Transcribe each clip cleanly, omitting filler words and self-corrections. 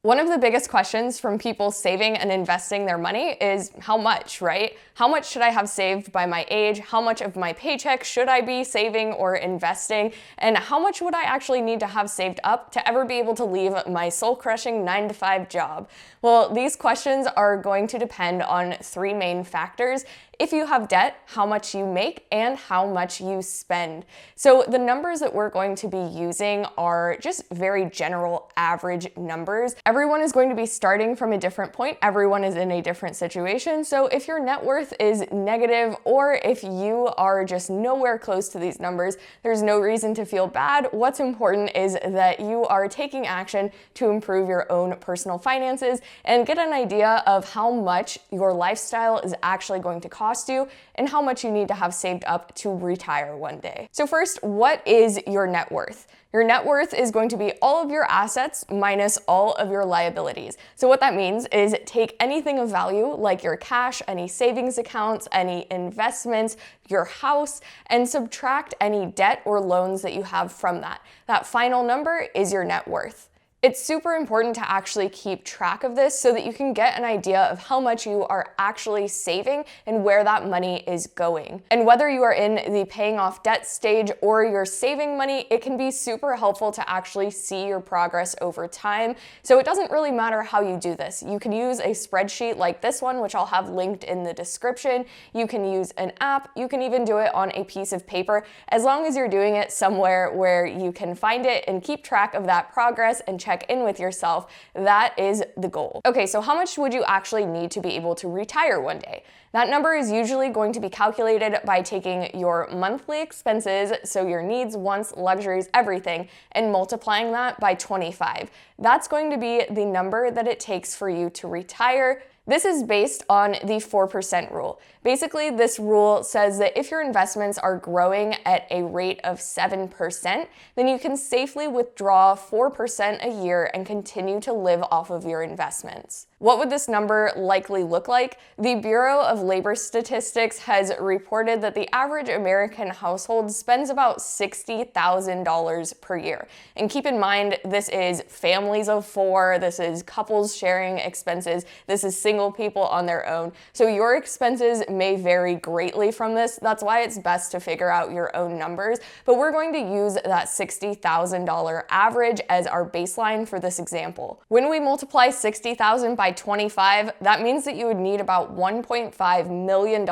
One of the biggest questions from people saving and investing their money is how much, right? How much should I have saved by my age? How much of my paycheck should I be saving or investing? And how much would I actually need to have saved up to ever be able to leave my soul-crushing 9-to-5 job? Well, these questions are going to depend on three main factors. If you have debt, how much you make, and how much you spend. So the numbers that we're going to be using are just very general average numbers. Everyone is going to be starting from a different point. Everyone is in a different situation. So if your net worth is negative, or if you are just nowhere close to these numbers, there's no reason to feel bad. What's important is that you are taking action to improve your own personal finances and get an idea of how much your lifestyle is actually going to cost you and how much you need to have saved up to retire one day. So first, what is your net worth? Your net worth is going to be all of your assets minus all of your liabilities. So what that means is take anything of value, like your cash, any savings accounts, any investments, your house, and subtract any debt or loans that you have from that. That final number is your net worth. It's super important to actually keep track of this so that you can get an idea of how much you are actually saving and where that money is going. And whether you are in the paying off debt stage or you're saving money, it can be super helpful to actually see your progress over time. So it doesn't really matter how you do this. You can use a spreadsheet like this one, which I'll have linked in the description. You can use an app. You can even do it on a piece of paper, as long as you're doing it somewhere where you can find it and keep track of that progress and check in with yourself. That is the goal. Okay, so how much would you actually need to be able to retire one day? That number is usually going to be calculated by taking your monthly expenses, so your needs, wants, luxuries, everything, and multiplying that by 25. That's going to be the number that it takes for you to retire. This is based on the 4% rule. Basically, this rule says that if your investments are growing at a rate of 7%, then you can safely withdraw 4% a year and continue to live off of your investments. What would this number likely look like? The Bureau of Labor Statistics has reported that the average American household spends about $60,000 per year. And keep in mind, this is families of 4, this is couples sharing expenses, this is single people on their own. So your expenses may vary greatly from this. That's why it's best to figure out your own numbers. But we're going to use that $60,000 average as our baseline for this example. When we multiply $60,000 by 25, that means that you would need about $1.5 million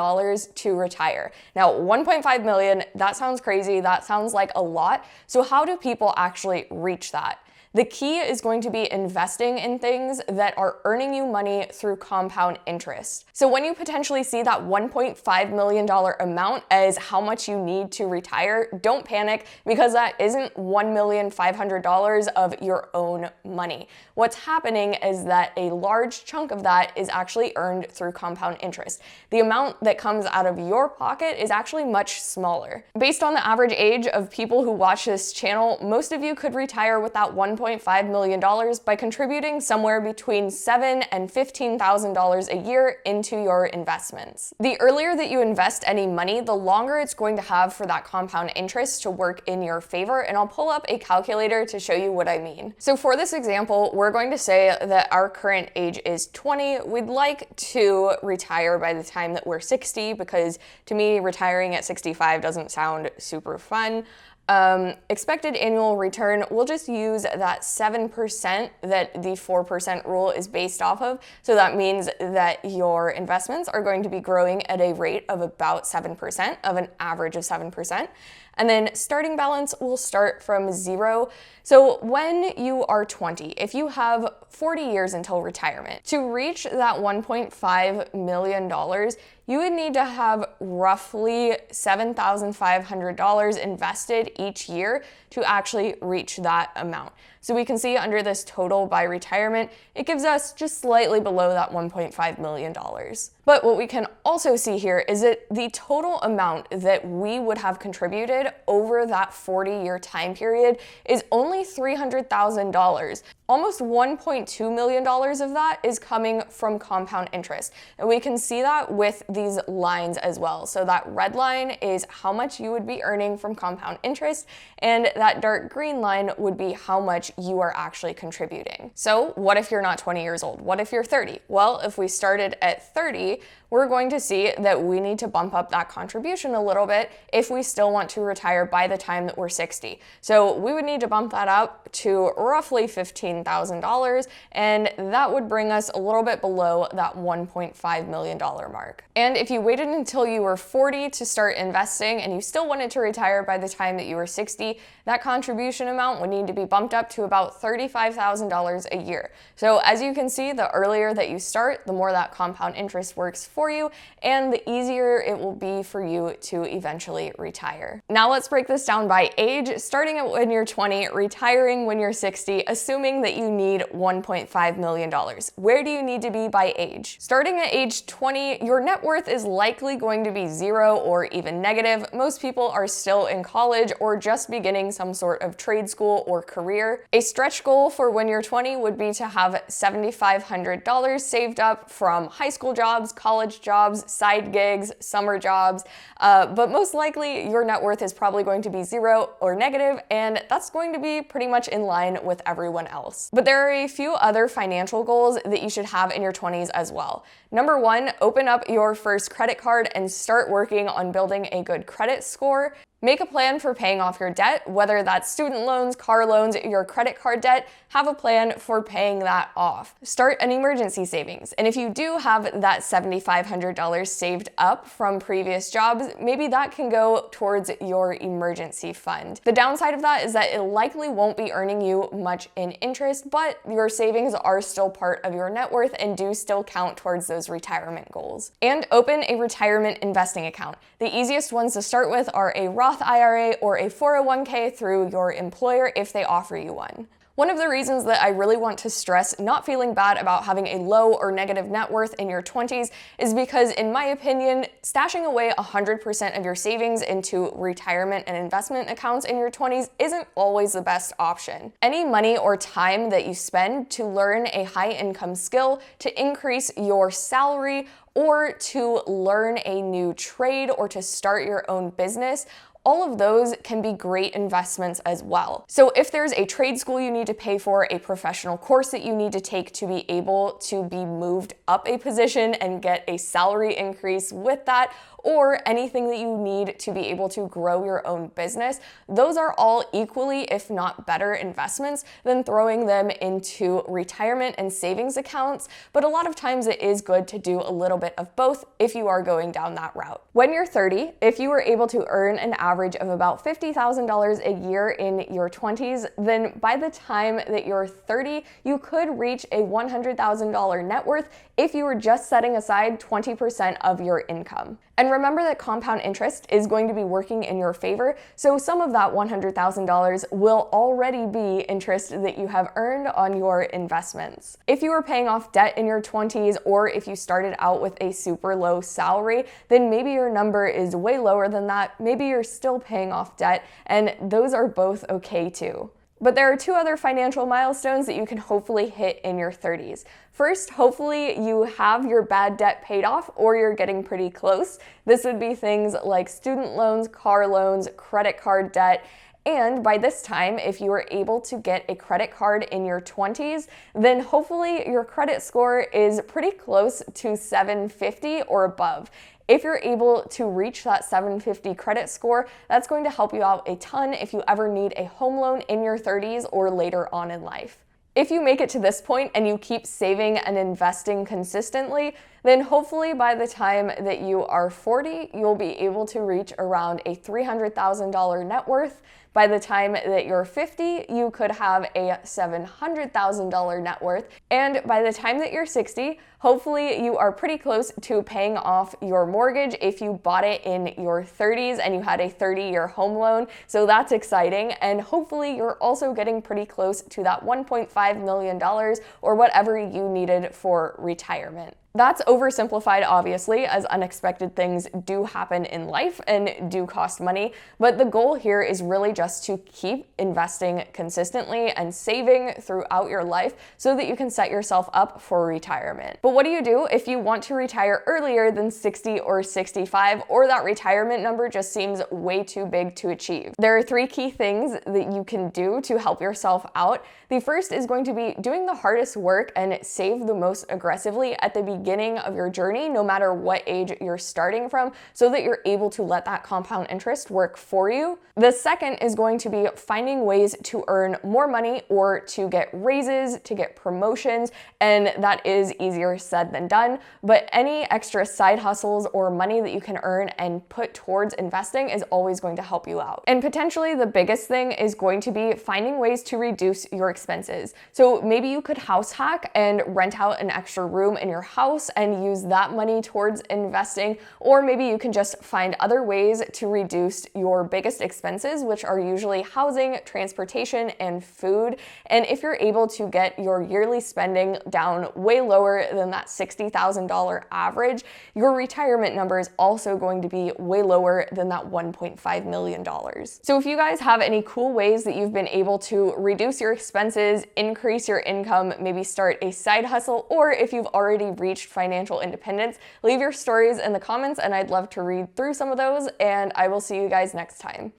to retire. Now, $1.5 million, that sounds crazy. That sounds like a lot. So how do people actually reach that? The key is going to be investing in things that are earning you money through compound interest. So when you potentially see that $1.5 million amount as how much you need to retire, don't panic, because that isn't $1,500,000 of your own money. What's happening is that a large chunk of that is actually earned through compound interest. The amount that comes out of your pocket is actually much smaller. Based on the average age of people who watch this channel, most of you could retire with that $1.5 million by contributing somewhere between $7,000 and $15,000 a year into your investments. The earlier that you invest any money, the longer it's going to have for that compound interest to work in your favor, and I'll pull up a calculator to show you what I mean. So for this example, we're going to say that our current age is 20. We'd like to retire by the time that we're 60, because to me, retiring at 65 doesn't sound super fun. Expected annual return, we'll just use that 7% that the 4% rule is based off of. So that means that your investments are going to be growing at a rate of about 7%, of an average of 7%. And then starting balance will start from 0. So when you are 20, if you have 40 years until retirement, to reach that $1.5 million, you would need to have roughly $7,500 invested each year to actually reach that amount. So we can see under this total by retirement, it gives us just slightly below that $1.5 million. But what we can also see here is that the total amount that we would have contributed over that 40-year time period is only $300,000. Almost $1.2 million of that is coming from compound interest. And we can see that with these lines as well. So that red line is how much you would be earning from compound interest, and that dark green line would be how much you are actually contributing. So what if you're not 20 years old? What if you're 30? Well, if we started at 30, we're going to see that we need to bump up that contribution a little bit if we still want to retire by the time that we're 60. So we would need to bump that up to roughly $15,000, and that would bring us a little bit below that $1.5 million mark. And if you waited until you were 40 to start investing and you still wanted to retire by the time that you were 60, that contribution amount would need to be bumped up to about $35,000 a year. So as you can see, the earlier that you start, the more that compound interest works for you, and the easier it will be for you to eventually retire. Now let's break this down by age, starting at when you're 20, retiring when you're 60, assuming that you need $1.5 million. Where do you need to be by age? Starting at age 20, your net worth is likely going to be zero or even negative. Most people are still in college or just beginning some sort of trade school or career. A stretch goal for when you're 20 would be to have $7,500 saved up from high school jobs, college jobs, side gigs, summer jobs, but most likely your net worth is probably going to be zero or negative, and that's going to be pretty much in line with everyone else. But there are a few other financial goals that you should have in your 20s as well. Number one, open up your first credit card and start working on building a good credit score. Make a plan for paying off your debt, whether that's student loans, car loans, your credit card debt. Have a plan for paying that off. Start an emergency savings. And if you do have that $7,500 saved up from previous jobs, maybe that can go towards your emergency fund. The downside of that is that it likely won't be earning you much in interest, but your savings are still part of your net worth and do still count towards those retirement goals. And open a retirement investing account. The easiest ones to start with are a Roth IRA or a 401k through your employer if they offer you one. One of the reasons that I really want to stress not feeling bad about having a low or negative net worth in your 20s is because, in my opinion, stashing away 100% of your savings into retirement and investment accounts in your 20s isn't always the best option. Any money or time that you spend to learn a high income skill, to increase your salary, or to learn a new trade or to start your own business, all of those can be great investments as well. So if there's a trade school you need to pay for, a professional course that you need to take to be able to be moved up a position and get a salary increase with that, or anything that you need to be able to grow your own business, those are all equally, if not better, investments than throwing them into retirement and savings accounts. But a lot of times it is good to do a little bit of both if you are going down that route. When you're 30, if you were able to earn an average of about $50,000 a year in your 20s, then by the time that you're 30, you could reach a $100,000 net worth if you were just setting aside 20% of your income. And remember that compound interest is going to be working in your favor, so some of that $100,000 will already be interest that you have earned on your investments. If you were paying off debt in your 20s, or if you started out with a super low salary, then maybe your number is way lower than that. Maybe you're still paying off debt, and those are both okay too. But there are two other financial milestones that you can hopefully hit in your 30s. First, hopefully you have your bad debt paid off, or you're getting pretty close. This would be things like student loans, car loans, credit card debt. And by this time, if you were able to get a credit card in your 20s, then hopefully your credit score is pretty close to 750 or above. If you're able to reach that 750 credit score, that's going to help you out a ton if you ever need a home loan in your 30s or later on in life. If you make it to this point and you keep saving and investing consistently, then hopefully by the time that you are 40, you'll be able to reach around a $300,000 net worth. By the time that you're 50, you could have a $700,000 net worth. And by the time that you're 60, hopefully you are pretty close to paying off your mortgage if you bought it in your 30s and you had a 30-year home loan. So that's exciting. And hopefully you're also getting pretty close to that $1.5 million or whatever you needed for retirement. That's oversimplified, obviously, as unexpected things do happen in life and do cost money, but the goal here is really just to keep investing consistently and saving throughout your life so that you can set yourself up for retirement. But what do you do if you want to retire earlier than 60 or 65, or that retirement number just seems way too big to achieve? There are three key things that you can do to help yourself out. The first is going to be doing the hardest work and save the most aggressively at the beginning of your journey, no matter what age you're starting from, so that you're able to let that compound interest work for you. The second is going to be finding ways to earn more money or to get raises, to get promotions, and that is easier said than done, but any extra side hustles or money that you can earn and put towards investing is always going to help you out. And potentially the biggest thing is going to be finding ways to reduce your expenses. So maybe you could house hack and rent out an extra room in your house and use that money towards investing, or maybe you can just find other ways to reduce your biggest expenses, which are usually housing, transportation, and food. And if you're able to get your yearly spending down way lower than that $60,000 average, your retirement number is also going to be way lower than that $1.5 million. So if you guys have any cool ways that you've been able to reduce your expenses, increase your income, maybe start a side hustle, or if you've already reached financial independence, leave your stories in the comments and I'd love to read through some of those, and I will see you guys next time.